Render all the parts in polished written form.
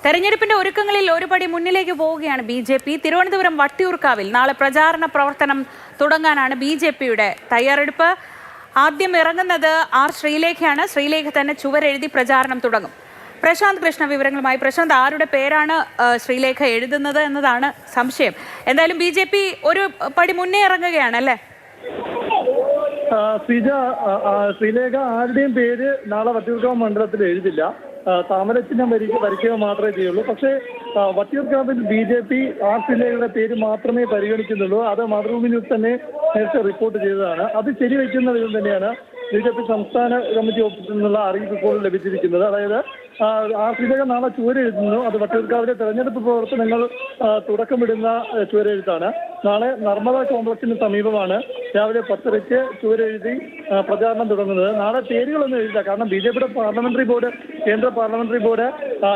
തെരഞ്ഞെടുപ്പിന്റെ ഒരുക്കങ്ങളിൽ ഒരുപടി മുന്നിലേക്ക് പോവുകയാണ് ബി.ജെ.പി. തിരുവനന്തപുരം വട്ടിയൂർക്കാവിൽ നാളെ പ്രചാരണ പ്രവർത്തനം തുടങ്ങാനാണ് ബി.ജെ.പിയുടെ തയ്യാറെടുപ്പ്. ആദ്യം ഇറങ്ങുന്നത് ആർ ശ്രീലേഖയാണ്. ശ്രീലേഖ തന്നെ ചുവരെഴുതി പ്രചാരണം തുടങ്ങും. പ്രശാന്ത് കൃഷ്ണ വിവരങ്ങളുമായി. പ്രശാന്ത്, ആരുടെ പേരാണ് ശ്രീലേഖ എഴുതുന്നത് എന്നതാണ് സംശയം. എന്തായാലും ബി.ജെ.പി. ഒരു പടി മുന്നേ ഇറങ്ങുകയാണ് അല്ലേ? ശ്രീലേഖ ആരുടെയും പേര് നാളെ വട്ടിയൂർക്കാവ് മണ്ഡലത്തിൽ എഴുതില്ല. താമരചിഹ്നം വരിക്കുക മാത്രമേ ചെയ്യുള്ളൂ. പക്ഷേ വട്ടിയൂർക്കാവിൽ ബി.ജെ.പി. ആർ ശ്രീലേഖയുടെ പേര് മാത്രമേ പരിഗണിക്കുന്നുള്ളൂ. അത് മാതൃഭൂമി ന്യൂസ് തന്നെ നേരത്തെ റിപ്പോർട്ട് ചെയ്തതാണ്. അത് ശരിവെക്കുന്ന വിധം തന്നെയാണ് ബി.ജെ.പി. സംസ്ഥാന കമ്മിറ്റി ഓഫീസിൽ നിന്നുള്ള അറിയിപ്പ് ഇപ്പോൾ ലഭിച്ചിരിക്കുന്നത്. അതായത് ആർ ശ്രീലേഖ നാളെ ചുവരെഴുതുന്നു. അത് വട്ടിയൂർക്കാവിലെ തെരഞ്ഞെടുപ്പ് പ്രവർത്തനങ്ങൾ തുടക്കമിടുന്ന ചുവരെഴുത്താണ്. നാളെ നർമ്മദ കോംപ്ലക്സിന് സമീപമാണ് രാവിലെ 10:30 ചുവരെഴുതി പ്രചാരണം തുടങ്ങുന്നത്. നാളെ പേരുകളൊന്നും എഴുതില്ല. കാരണം ബി.ജെ.പിയുടെ പാർലമെന്ററി ബോർഡ്, കേന്ദ്ര പാർലമെന്ററി ബോർഡ്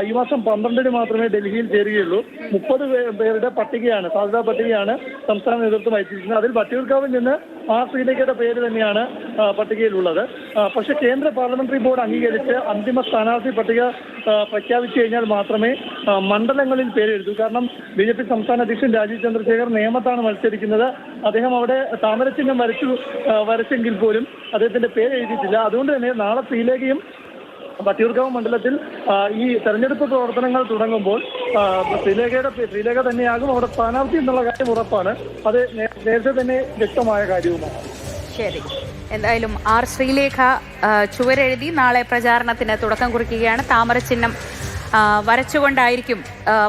ഈ മാസം 12-ന് മാത്രമേ ഡൽഹിയിൽ ചേരുകയുള്ളൂ. 30 പേരുടെ പട്ടികയാണ്, സാധ്യതാ പട്ടികയാണ് സംസ്ഥാന നേതൃത്വം അയച്ചിരിക്കുന്നത്. അതിൽ വട്ടിയൂർക്കാവിൽ നിന്ന് ആർ ശ്രീലേഖയുടെ പേര് തന്നെയാണ് പട്ടികയിലുള്ളത്. പക്ഷേ കേന്ദ്ര പാർലമെന്ററി ബോർഡ് അംഗീകരിച്ച് അന്തിമ സ്ഥാനാർത്ഥി പട്ടിക പ്രഖ്യാപിച്ചു കഴിഞ്ഞാൽ മാത്രമേ മണ്ഡലങ്ങളിൽ പേരെഴുതൂ. കാരണം ബി.ജെ.പി. സംസ്ഥാന അധ്യക്ഷൻ രാജീവ് ചന്ദ്രശേഖർ നേമത്താണ് മത്സരിക്കുന്നത്. അദ്ദേഹം അവിടെ താമരചിഹ്നം വരച്ചെങ്കിൽ പോലും അദ്ദേഹത്തിന്റെ പേര് എഴുതിയിട്ടില്ല. അതുകൊണ്ട് തന്നെ നാളെ ശ്രീലേഖയും വട്ടിയൂർക്കാവ് മണ്ഡലത്തിൽ ഈ തെരഞ്ഞെടുപ്പ് പ്രവർത്തനങ്ങൾ തുടങ്ങുമ്പോൾ ശ്രീലേഖ തന്നെയാകും അവിടെ സ്ഥാനാർത്ഥി എന്നുള്ള കാര്യം ഉറപ്പാണ്. അത് നേരത്തെ തന്നെ വ്യക്തമായ കാര്യവുമാണ്. ശരി, എന്തായാലും ആർ ശ്രീലേഖ ചുവരെഴുതി നാളെ പ്രചാരണത്തിന് തുടക്കം കുറിക്കുകയാണ്. താമരചിഹ്നം വരച്ചുകൊണ്ടായിരിക്കും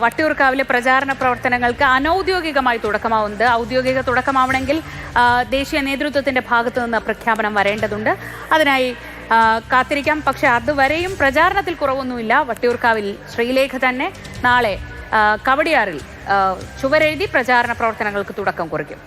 വട്ടിയൂർക്കാവിലെ പ്രചാരണ പ്രവർത്തനങ്ങൾക്ക് അനൗദ്യോഗികമായി തുടക്കമാവുന്നത്. ഔദ്യോഗിക തുടക്കമാവണമെങ്കിൽ ദേശീയ നേതൃത്വത്തിന്റെ ഭാഗത്തു നിന്ന് പ്രഖ്യാപനം വരേണ്ടതുണ്ട്. അതിനായി കാത്തിരിക്കാം. പക്ഷെ അതുവരെയും പ്രചാരണത്തിൽ കുറവൊന്നുമില്ല. വട്ടിയൂർക്കാവിൽ ശ്രീലേഖ തന്നെ നാളെ കവടിയാറിൽ ചുവരെഴുതി പ്രചാരണ പ്രവർത്തനങ്ങൾക്ക് തുടക്കം കുറിക്കും.